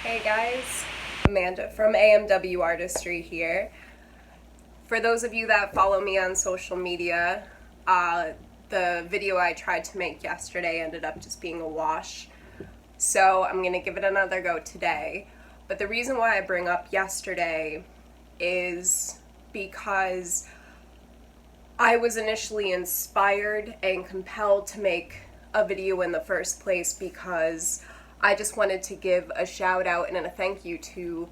Hey guys, Amanda from Amwartistry here. For those of you that follow me on social media, the video I tried to make yesterday ended up just being a wash. So I'm going to give it another go today. But the reason why I bring up yesterday is because I was initially inspired and compelled to make a video in the first place because I just wanted to give a shout out and a thank you to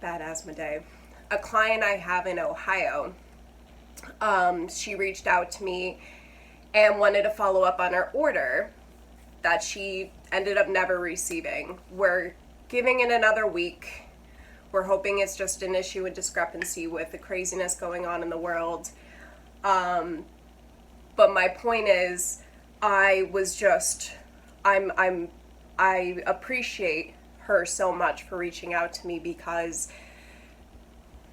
Bad Asthma Day, a client I have in Ohio. She reached out to me and wanted to follow up on her order that she ended up never receiving. We're giving it another week. We're hoping it's just an issue and discrepancy with the craziness going on in the world. But my point is, I appreciate her so much for reaching out to me because,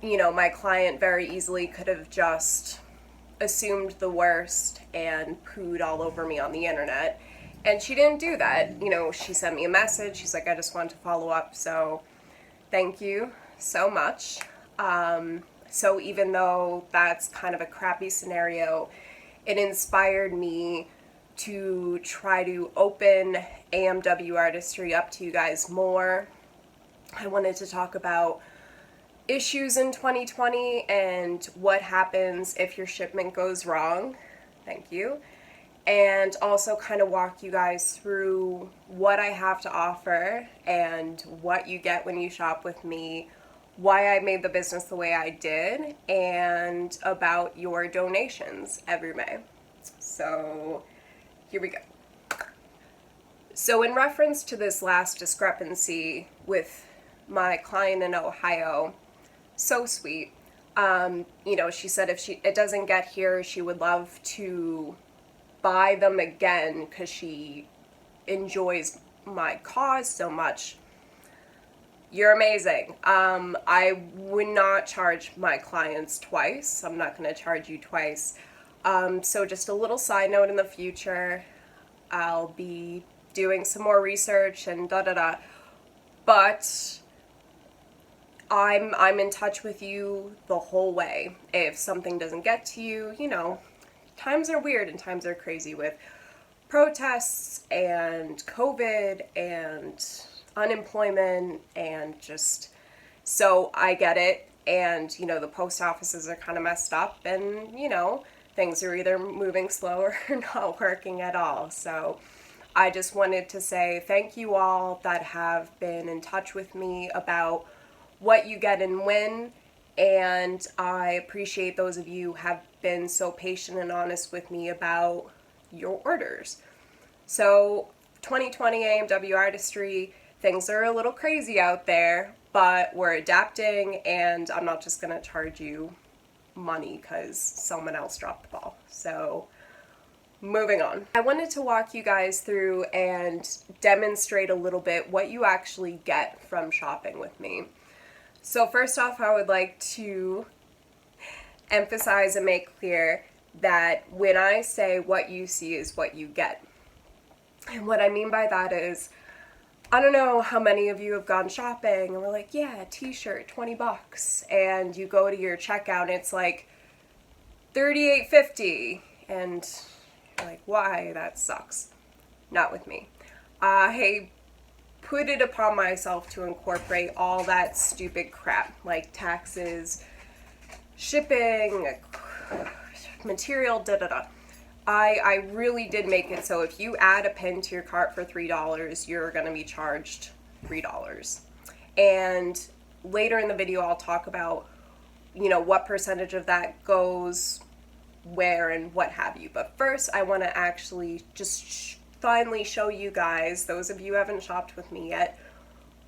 my client very easily could have just assumed the worst and pooed all over me on the internet. And she didn't do that. She sent me a message. She's like, I just wanted to follow up. So thank you so much. So even though that's kind of a crappy scenario, it inspired me to try to open Amwartistry up to you guys more. I wanted to talk about issues in 2020 and what happens if your shipment goes wrong. Thank you. And also kind of walk you guys through what I have to offer and what you get when you shop with me, why I made the business the way I did, and about your donations every May. So here we go. So in reference to this last discrepancy with my client in Ohio, so sweet. She said if it doesn't get here, she would love to buy them again because she enjoys my cause so much. You're amazing. I would not charge my clients twice. I'm not going to charge you twice. So just a little side note, in the future, I'll be doing some more research and da-da-da. But I'm in touch with you the whole way. If something doesn't get to you, times are weird and times are crazy with protests and COVID and unemployment and just, so I get it. And, the post offices are kind of messed up and, things are either moving slow or not working at all. So I just wanted to say thank you all that have been in touch with me about what you get and when. And I appreciate those of you who have been so patient and honest with me about your orders. So 2020 Amwartistry, things are a little crazy out there, but we're adapting, and I'm not just going to charge you money because someone else dropped the ball. So moving on. I wanted to walk you guys through and demonstrate a little bit what you actually get from shopping with me. So first off, I would like to emphasize and make clear that when I say what you see is what you get. And what I mean by that is, I don't know how many of you have gone shopping and we're like, yeah, a t-shirt, $20. And you go to your checkout and it's like $38.50. And you're like, why? That sucks. Not with me. I put it upon myself to incorporate all that stupid crap like taxes, shipping, material, da-da-da. I really did make it so if you add a pin to your cart for $3, you're going to be charged $3. And later in the video, I'll talk about, what percentage of that goes where and what have you. But first, I want to actually just finally show you guys, those of you who haven't shopped with me yet,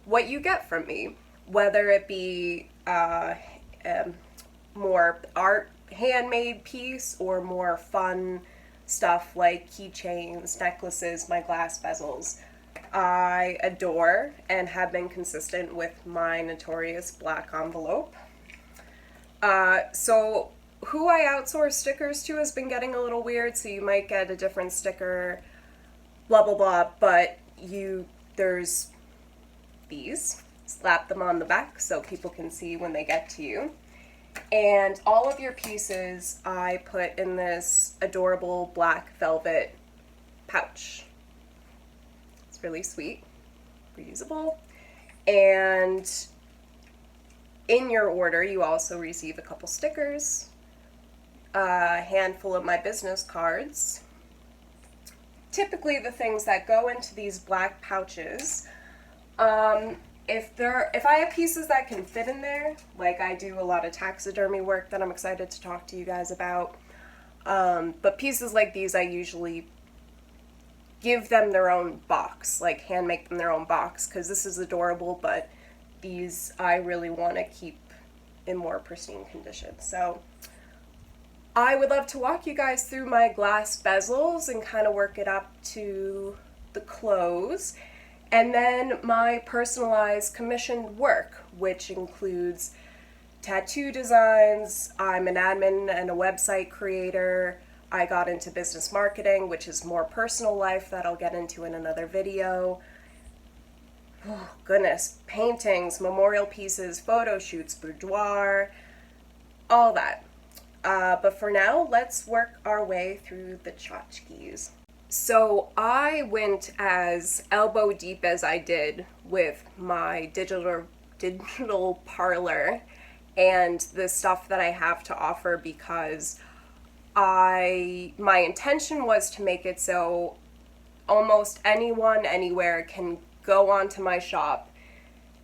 what you get from me. Whether it be more art, handmade piece, or more fun stuff like keychains, necklaces, my glass bezels. I adore and have been consistent with my notorious black envelope. So who I outsource stickers to has been getting a little weird, so you might get a different sticker, blah blah blah, but there's these, slap them on the back so people can see when they get to you. And all of your pieces I put in this adorable black velvet pouch. It's really sweet, reusable. And in your order, you also receive a couple stickers, a handful of my business cards. Typically the things that go into these black pouches, if I have pieces that can fit in there, like I do a lot of taxidermy work that I'm excited to talk to you guys about, but pieces like these I usually give them their own box, like hand make them their own box, because this is adorable, but these I really want to keep in more pristine condition. So I would love to walk you guys through my glass bezels and kind of work it up to the close. And then my personalized commissioned work, which includes tattoo designs. I'm an admin and a website creator. I got into business marketing, which is more personal life that I'll get into in another video. Oh, goodness. Paintings, memorial pieces, photo shoots, boudoir, all that. But for now, let's work our way through the tchotchkes. So I went as elbow deep as I did with my digital parlor and the stuff that I have to offer, because my intention was to make it so almost anyone anywhere can go onto my shop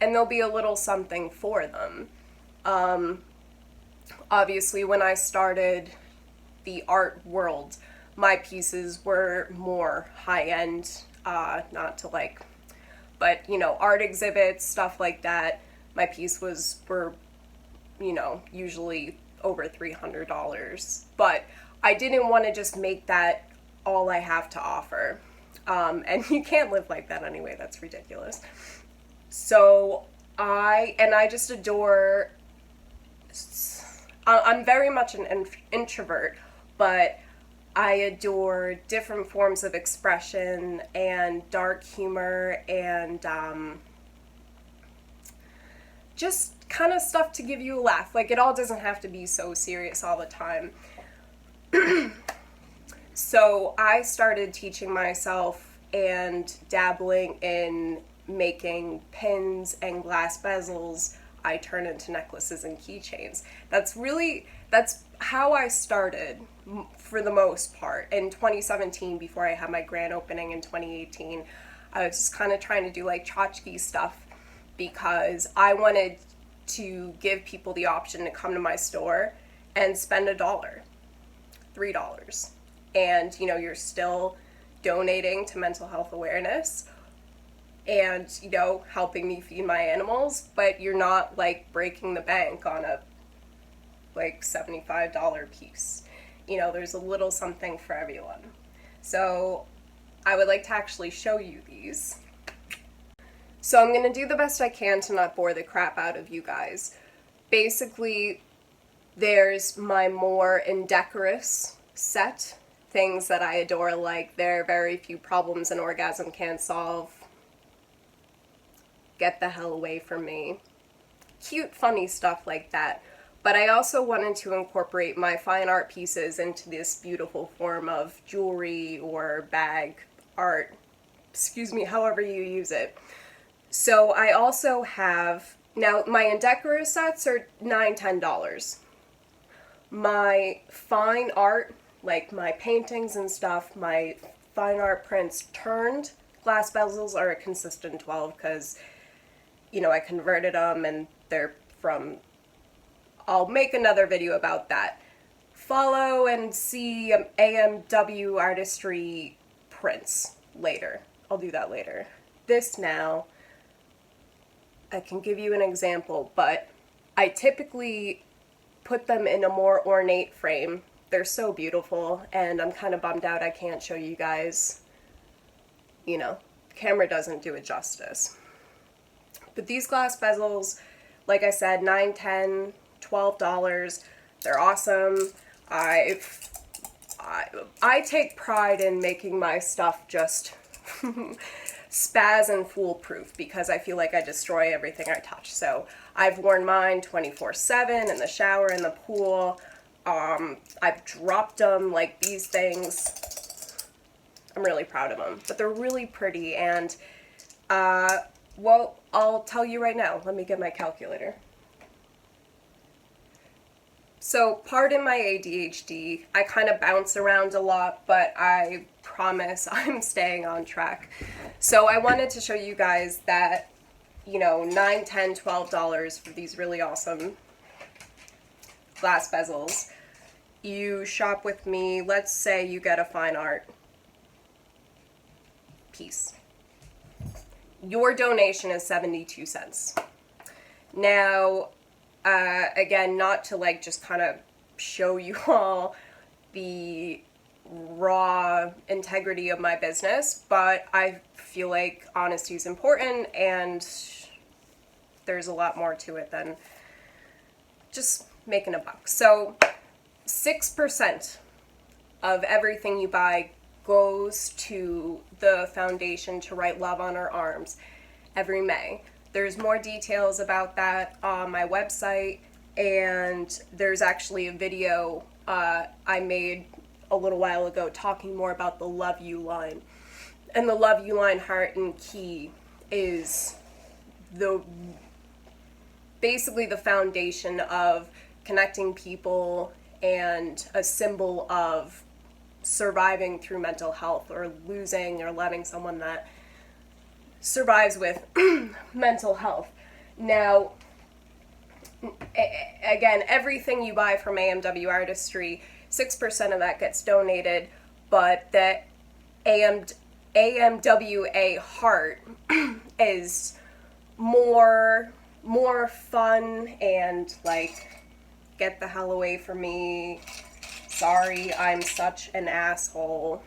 and there'll be a little something for them. Obviously, when I started the art world, my pieces were more high-end, not to like, but, you know, art exhibits, stuff like that. My piece were, you know, usually over $300. But I didn't want to just make that all I have to offer. And you can't live like that anyway, that's ridiculous. So I just adore, I'm very much an introvert, but I adore different forms of expression and dark humor and just kind of stuff to give you a laugh. Like, it all doesn't have to be so serious all the time. So I started teaching myself and dabbling in making pins and glass bezels I turn into necklaces and keychains. That's how I started for the most part. In 2017, before I had my grand opening in 2018, I was just kind of trying to do like tchotchke stuff because I wanted to give people the option to come to my store and spend $1, $3. And, you know, you're still donating to mental health awareness and, you know, helping me feed my animals, but you're not like breaking the bank on a like $75 piece. You know, there's a little something for everyone. So I would like to actually show you these. So I'm going to do the best I can to not bore the crap out of you guys. Basically, there's my more indecorous set, things that I adore, like there are very few problems an orgasm can't solve. Get the hell away from me. Cute, funny stuff like that. But I also wanted to incorporate my fine art pieces into this beautiful form of jewelry or bag art. Excuse me, however you use it. So I also have, now my indecorous sets are $9, $10. My fine art, like my paintings and stuff, my fine art prints turned glass bezels are a consistent 12 because, you know, I converted them and they're from, I'll make another video about that. Follow and see Amwartistry prints later. I'll do that later. This now, I can give you an example, but I typically put them in a more ornate frame. They're so beautiful, and I'm kind of bummed out I can't show you guys. You know, camera doesn't do it justice. But these glass bezels, like I said, $9, $10, $12. They're awesome. I take pride in making my stuff just spaz and foolproof because I feel like I destroy everything I touch. So I've worn mine 24/7 in the shower, in the pool. I've dropped them, like these things. I'm really proud of them, but they're really pretty. And well, I'll tell you right now. Let me get my calculator. So pardon my ADHD. I kind of bounce around a lot, but I promise I'm staying on track. So I wanted to show you guys that, you know, $9, $10, $12 for these really awesome glass bezels. You shop with me, let's say you get a fine art piece. Your donation is 72 cents. Now, again, not to like just kind of show you all the raw integrity of my business, but I feel like honesty is important and there's a lot more to it than just making a buck. So 6% of everything you buy goes to the foundation to write love on our arms every May. There's more details about that on my website, and there's actually a video I made a little while ago talking more about the Love You line. And the Love You line, heart and key, is basically the foundation of connecting people and a symbol of surviving through mental health or losing or loving someone that survives with mental health. Now, again, everything you buy from Amwartistry, 6% of that gets donated, but the AMWA heart is more fun and like, get the hell away from me, sorry, I'm such an asshole.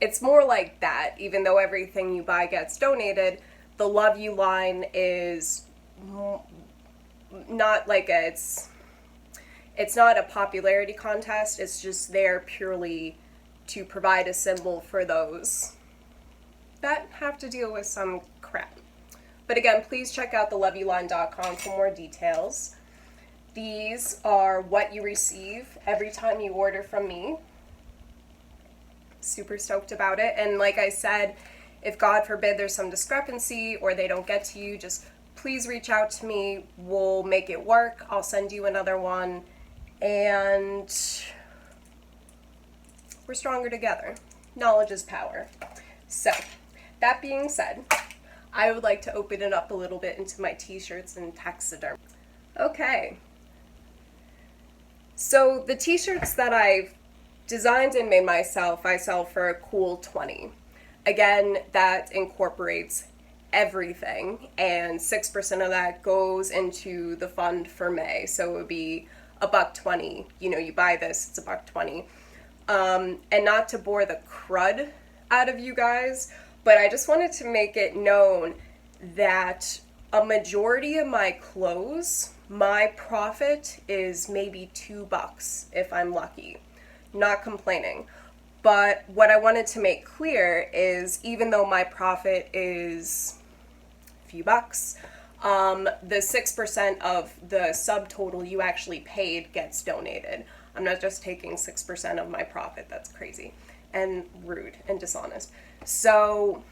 It's more like that, even though everything you buy gets donated. The Love You line is not like it's not a popularity contest, it's just there purely to provide a symbol for those that have to deal with some crap. But again, please check out theloveyouline.com for more details. These are what you receive every time you order from me. Super stoked about it. And like I said, if God forbid there's some discrepancy or they don't get to you, just please reach out to me. We'll make it work. I'll send you another one. And we're stronger together. Knowledge is power. So, that being said, I would like to open it up a little bit into my t-shirts and taxidermy. Okay. So the t-shirts that I've designed and made myself, I sell for a cool $20. Again, that incorporates everything, and 6% of that goes into the fund for May. So it would be $1.20. You know, you buy this, it's $1.20. And not to bore the crud out of you guys, but I just wanted to make it known that a majority of my clothes, my profit is maybe $2 if I'm lucky. Not complaining. But what I wanted to make clear is even though my profit is a few bucks, the 6% of the subtotal you actually paid gets donated. I'm not just taking 6% of my profit. That's crazy and rude and dishonest. So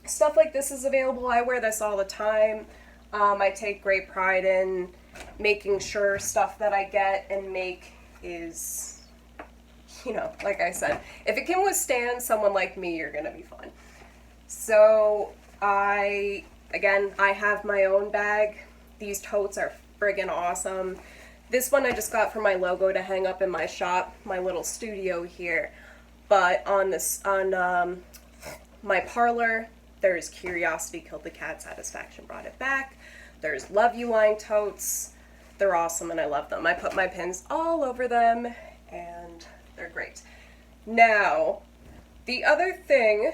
stuff like this is available. I wear this all the time. I take great pride in making sure stuff that I get and make is, you know, like I said, if it can withstand someone like me, you're gonna be fine. So I have my own bag. These totes are friggin' awesome. This one I just got for my logo to hang up in my shop, my little studio here. But on my parlor, there's Curiosity Killed the Cat, Satisfaction Brought It Back. There's Love You line totes. They're awesome and I love them. I put my pins all over them and they're great. Now, the other thing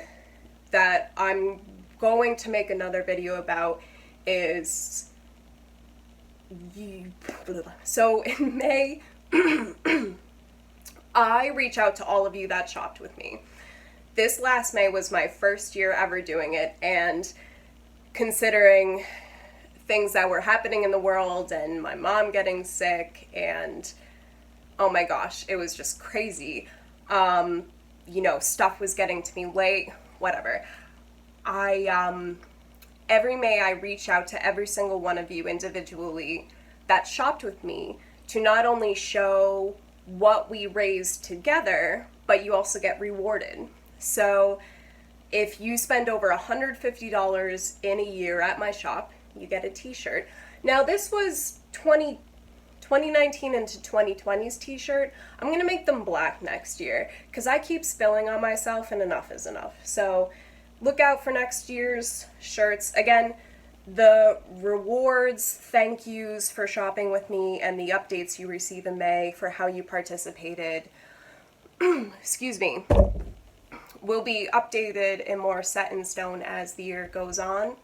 that I'm going to make another video about is, so in May, I reach out to all of you that shopped with me. this last May was my first year ever doing it, and considering things that were happening in the world and my mom getting sick, and oh my gosh, it was just crazy. Stuff was getting to me late, whatever. Every May I reach out to every single one of you individually that shopped with me to not only show what we raised together, but you also get rewarded. So if you spend over $150 in a year at my shop, you get a t-shirt. Now this was 2019 into 2020's t-shirt. I'm gonna make them black next year because I keep spilling on myself and enough is enough. So look out for next year's shirts. Again, the rewards, thank yous for shopping with me, and the updates you receive in May for how you participated, excuse me, will be updated and more set in stone as the year goes on.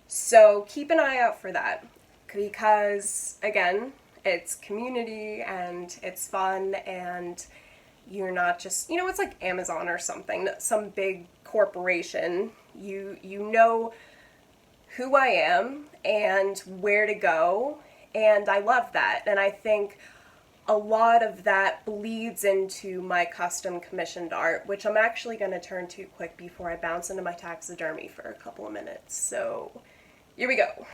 So keep an eye out for that because, again, it's community and it's fun, and you're not just, it's like Amazon or something, some big corporation. You know who I am and where to go, and I love that. And I think a lot of that bleeds into my custom commissioned art, which I'm actually going to turn to quick before I bounce into my taxidermy for a couple of minutes. So here we go.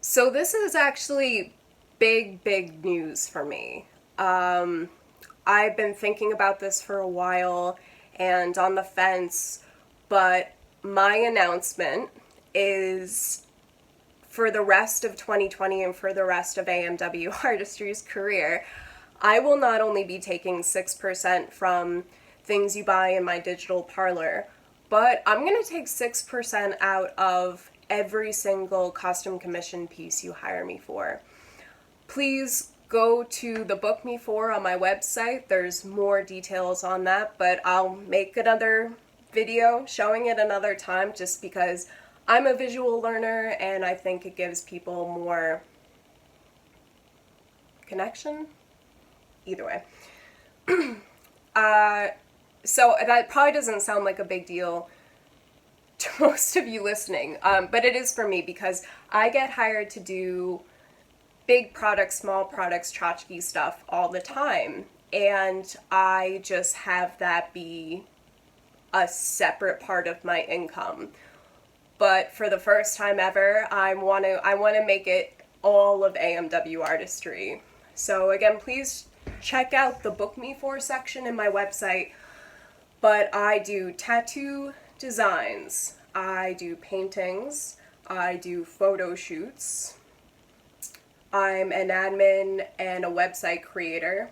So this is actually big news for me. I've been thinking about this for a while and on the fence, but my announcement is for the rest of 2020 and for the rest of Amwartistry's career, I will not only be taking 6% from things you buy in my digital parlor, but I'm going to take 6% out of every single custom commission piece you hire me for. Please go to the Book Me For on my website. There's more details on that, but I'll make another video showing it another time just because I'm a visual learner and I think it gives people more connection. Either way. So that probably doesn't sound like a big deal to most of you listening, but it is for me because I get hired to do big products, small products, tchotchke stuff all the time, and I just have that be a separate part of my income. But for the first time ever, I want to make it all of Amwartistry. So again, please check out the Book Me For section in my website. But I do tattoo designs, I do paintings, I do photo shoots. I'm an admin and a website creator.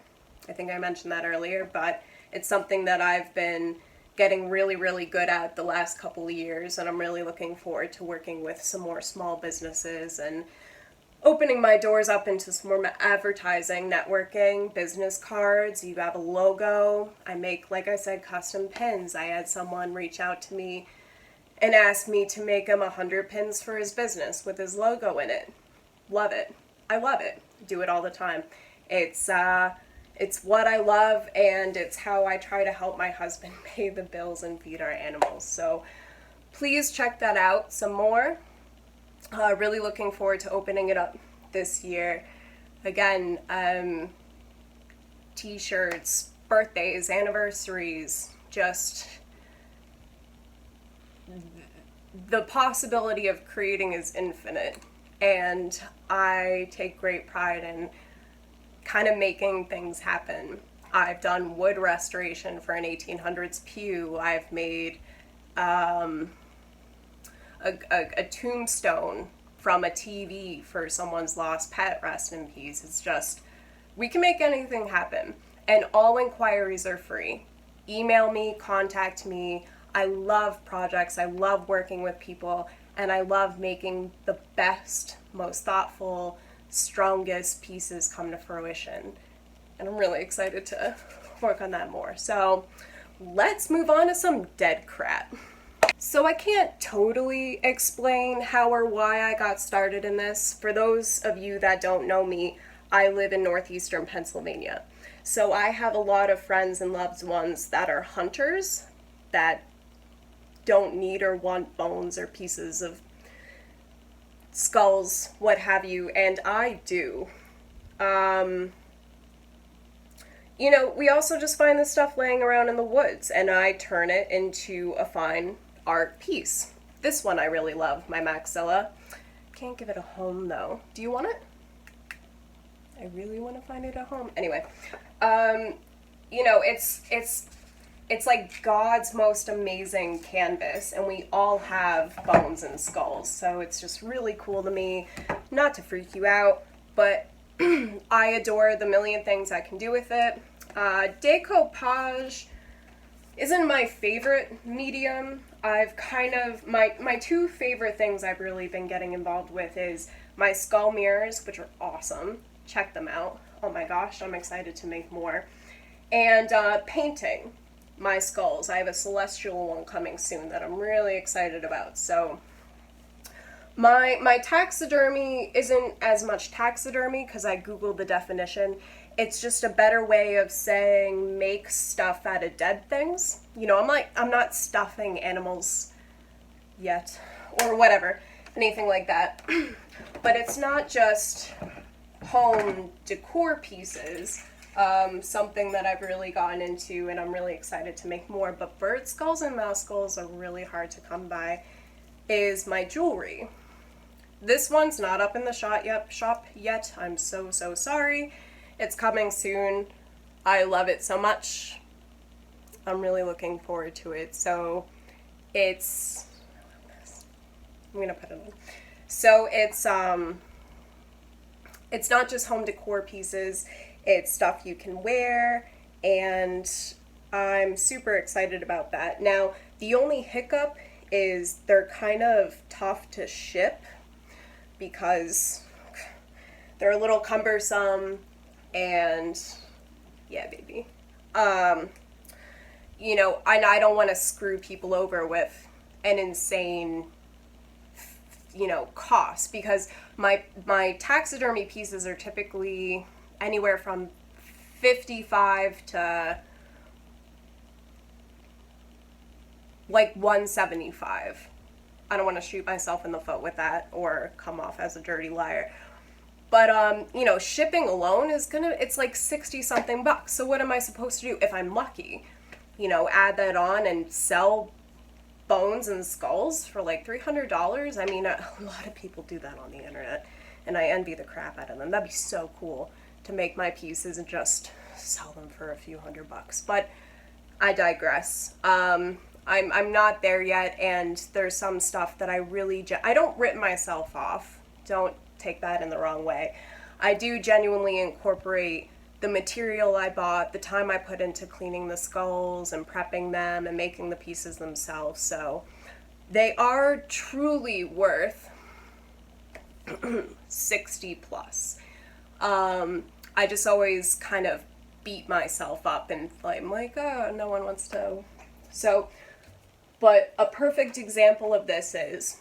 I think I mentioned that earlier, but it's something that I've been getting really good at the last couple of years, and I'm really looking forward to working with some more small businesses and opening my doors up into some more advertising, networking, business cards. You have a logo. I make, like I said, custom pins. I had someone reach out to me and ask me to make him 100 pins for his business with his logo in it. Love it. I love it. Do it all the time. It's what I love, and it's how I try to help my husband pay the bills and feed our animals. So please check that out some more. Really looking forward to opening it up this year. Again, t-shirts, birthdays, anniversaries, just the possibility of creating is infinite. And I take great pride in kind of making things happen. I've done wood restoration for an 1800s pew. I've made a tombstone from a TV for someone's lost pet, rest in peace. It's just, we can make anything happen. And all inquiries are free. Email me, contact me. I love projects. I love working with people. And I love making the best, most thoughtful, strongest pieces come to fruition. And I'm really excited to work on that more. So let's move on to some dead crap. So I can't totally explain how or why I got started in this. For those of you that don't know me, I live in northeastern Pennsylvania. So I have a lot of friends and loved ones that are hunters. that don't need or want bones or pieces of skulls, what have you, and I do. You know, we also just find this stuff laying around in the woods, and I turn it into a fine art piece. This one I really love, my Maxilla. Can't give it a home, though. Do you want it? I really want to find it a home. Anyway, you know, it's like God's most amazing canvas, and we all have bones and skulls, so it's just really cool to me. Not to freak you out, but I adore the million things I can do with it. Decoupage isn't my favorite medium. I've kind of, my two favorite things I've really been getting involved with is my skull mirrors, which are awesome. Check them out. Oh my gosh, I'm excited to make more. And painting my skulls. I have a celestial one coming soon that I'm really excited about. So my taxidermy isn't as much taxidermy because I googled the definition. It's just a better way of saying make stuff out of dead things. You know, I'm not stuffing animals yet or whatever, anything like that. But it's not just home decor pieces. Something that I've really gotten into and I'm really excited to make more, but bird skulls and mouse skulls are really hard to come by, is my jewelry. This one's not up in the shop yet. I'm so sorry. It's coming soon. I love it so much. I'm really looking forward to it. So it's, I'm gonna put it on. So it's not just home decor pieces. It's stuff you can wear, and I'm super excited about that. Now, the only hiccup is they're kind of tough to ship because they're a little cumbersome, and yeah, baby. You know, I don't want to screw people over with an insane, you know, cost, because my taxidermy pieces are typically anywhere from $55 to like $175. I don't want to shoot myself in the foot with that or come off as a dirty liar. But you know, shipping alone is it's like 60 something bucks. So what am I supposed to do if I'm lucky? You know, add that on and sell bones and skulls for like $300? I mean, a lot of people do that on the internet, and I envy the crap out of them. That'd be so cool to make my pieces and just sell them for a few $100. But I digress. I'm not there yet, and there's some stuff that I really I don't rip myself off. Don't take that in the wrong way. I do genuinely incorporate the material I bought, the time I put into cleaning the skulls and prepping them and making the pieces themselves. So they are truly worth 60 plus. I just always kind of beat myself up and I'm like, oh, no one wants to. So, but a perfect example of this is,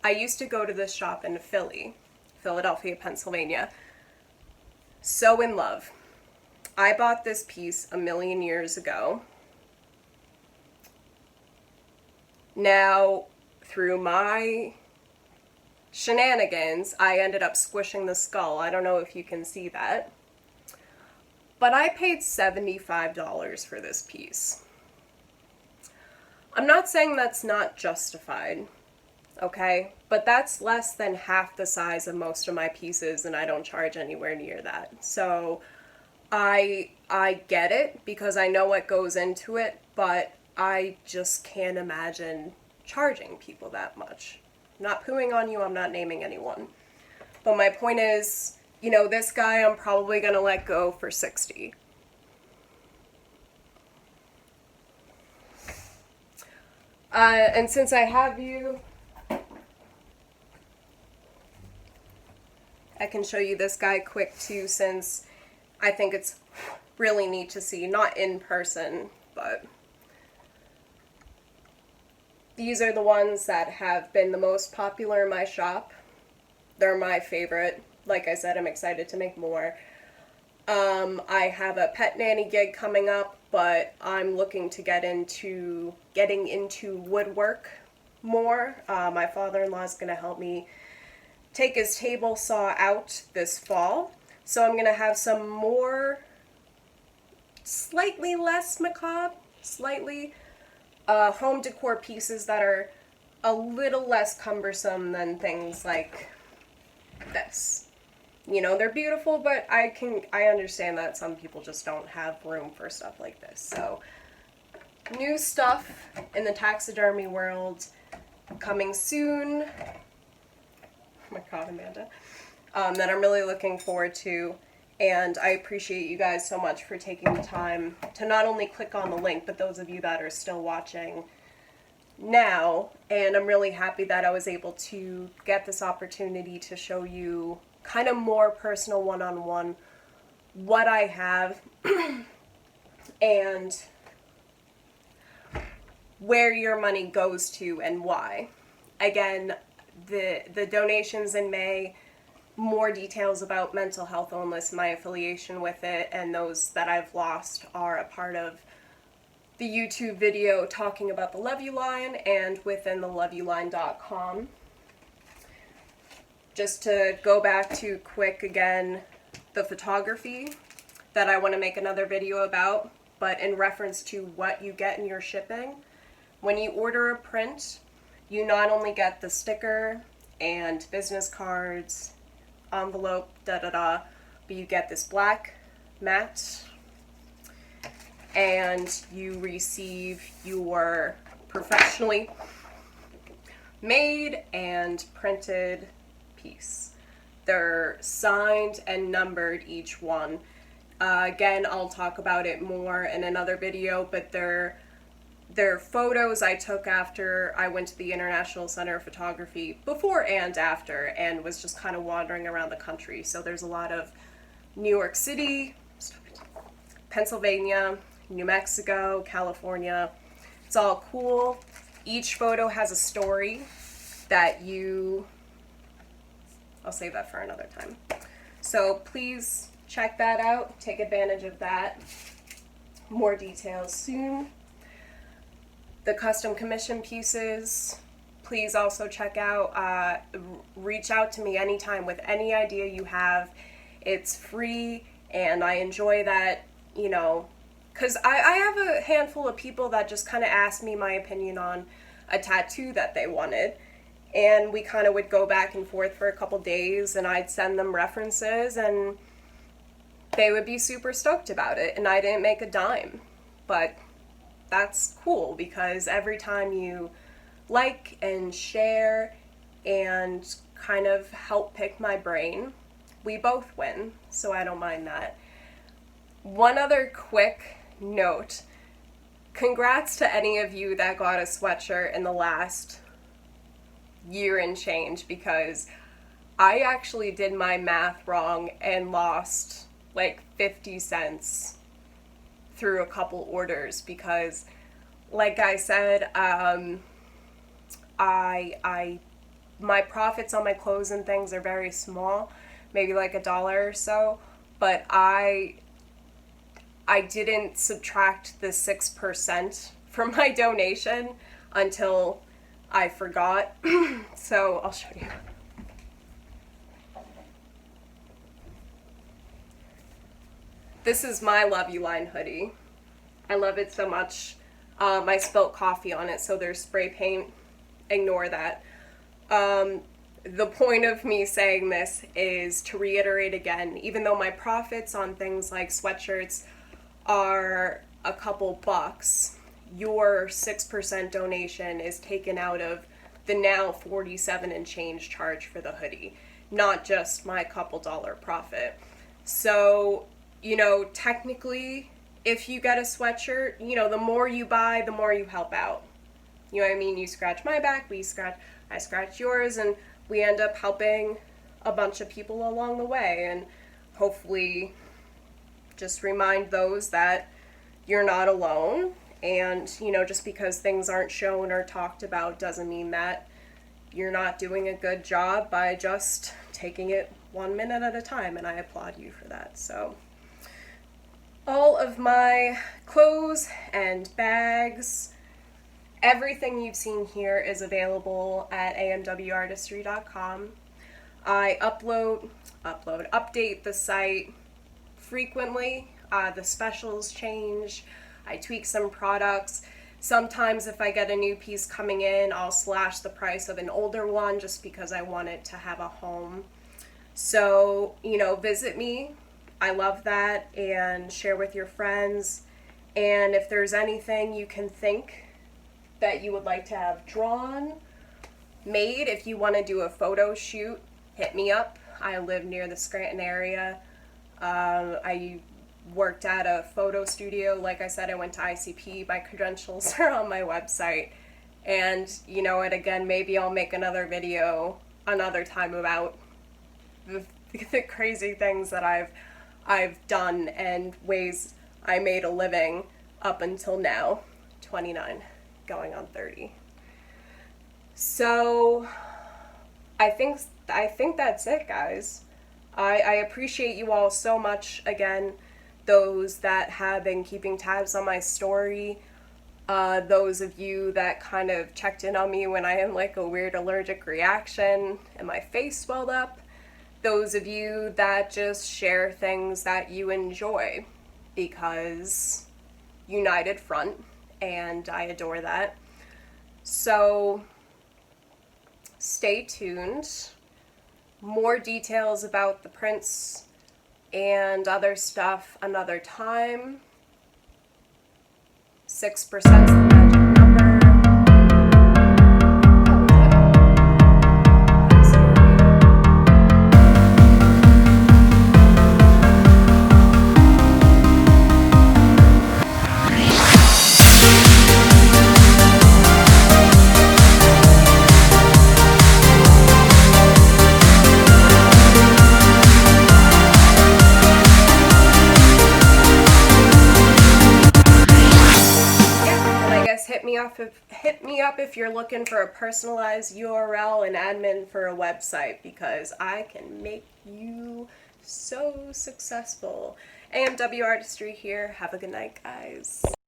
I used to go to this shop in Philadelphia, Pennsylvania. So in love. I bought this piece a million years ago. Now, through my shenanigans, I ended up squishing the skull. I don't know if you can see that. But I paid $75 for this piece. I'm not saying that's not justified, okay? But that's less than half the size of most of my pieces, and I don't charge anywhere near that. So I get it because I know what goes into it, but I just can't imagine charging people that much. I'm not pooing on you, I'm not naming anyone. But my point is, you know, this guy I'm probably gonna let go for 60. And since I have you, I can show you this guy quick too, since I think it's really neat to see, not in person, but these are the ones that have been the most popular in my shop. They're my favorite. Like I said, I'm excited to make more. I have a pet nanny gig coming up but I'm looking to getting into woodwork more. My father-in-law is going to help me take his table saw out this fall, so I'm going to have some more, slightly less macabre, slightly home decor pieces that are a little less cumbersome than things like this. You know, they're beautiful, but I understand that some people just don't have room for stuff like this. So, new stuff in the taxidermy world coming soon. Oh my God, Amanda. That I'm really looking forward to. And I appreciate you guys so much for taking the time to not only click on the link, but those of you that are still watching now. And I'm really happy that I was able to get this opportunity to show you kind of more personal one-on-one what I have and where your money goes to and why. Again, the donations in May, more details about mental health illness, my affiliation with it, and those that I've lost are a part of the YouTube video talking about the Love You line and within the loveyouline.com. Just to go back to quick again, the photography that I want to make another video about, but in reference to what you get in your shipping. When you order a print, you not only get the sticker and business cards, envelope, but you get this black mat, and you receive your professionally made and printed piece. They're signed and numbered, each one. Again, I'll talk about it more in another video, but they're photos I took after I went to the International Center of Photography, before and after, and was just kind of wandering around the country. So there's a lot of New York City, Pennsylvania, New Mexico, California. It's all cool. Each photo has a story that I'll save that for another time. So please check that out. Take advantage of that. More details soon. The custom commission pieces, please also check out. Reach out to me anytime with any idea you have. It's free, and I enjoy that, you know, because I have a handful of people that just kind of ask me my opinion on a tattoo that they wanted. And we kind of would go back and forth for a couple days, and I'd send them references, and they would be super stoked about it, and I didn't make a dime. But that's cool, because every time you like and share and kind of help pick my brain, we both win, so I don't mind that. One other quick note. Congrats to any of you that got a sweatshirt in the last year and change, because I actually did my math wrong and lost like 50 cents through a couple orders, because like I said, my profits on my clothes and things are very small, maybe like $1 or so, but I didn't subtract the 6% from my donation until I forgot. So I'll show you. This is my Love You line hoodie. I love it so much. I spilt coffee on it, so there's spray paint. Ignore that. The point of me saying this is to reiterate again, even though my profits on things like sweatshirts are a couple bucks, your 6% donation is taken out of the now 47 and change charge for the hoodie, not just my couple dollar profit. So, you know, technically, if you get a sweatshirt, you know, the more you buy, the more you help out. You know what I mean? You scratch my back, I scratch yours, and we end up helping a bunch of people along the way, and hopefully just remind those that you're not alone. And, you know, just because things aren't shown or talked about doesn't mean that you're not doing a good job by just taking it 1 minute at a time, and I applaud you for that. So, All of my clothes and bags, everything you've seen here is available at amwartistry.com. I update the site frequently. The specials change. I tweak some products. Sometimes if I get a new piece coming in, I'll slash the price of an older one just because I want it to have a home. So, visit me. I love that, and share with your friends. And if there's anything you can think that you would like to have drawn, made, if you want to do a photo shoot, hit me up. I live near the Scranton area. I worked at a photo studio. Like I said, I went to ICP. My credentials are on my website. And again, maybe I'll make another video another time about the crazy things that I've done and ways I made a living up until now, 29, going on 30. So I think that's it, guys. I appreciate you all so much. Again, those that have been keeping tabs on my story, those of you that kind of checked in on me when I had like a weird allergic reaction and my face swelled up, those of you that just share things that you enjoy, because united front, and I adore that. So stay tuned. More details about the prints and other stuff another time. 6% is the magic number. Hit me up if you're looking for a personalized URL and admin for a website, because I can make you so successful. AMWA Artistry here. Have a good night, guys.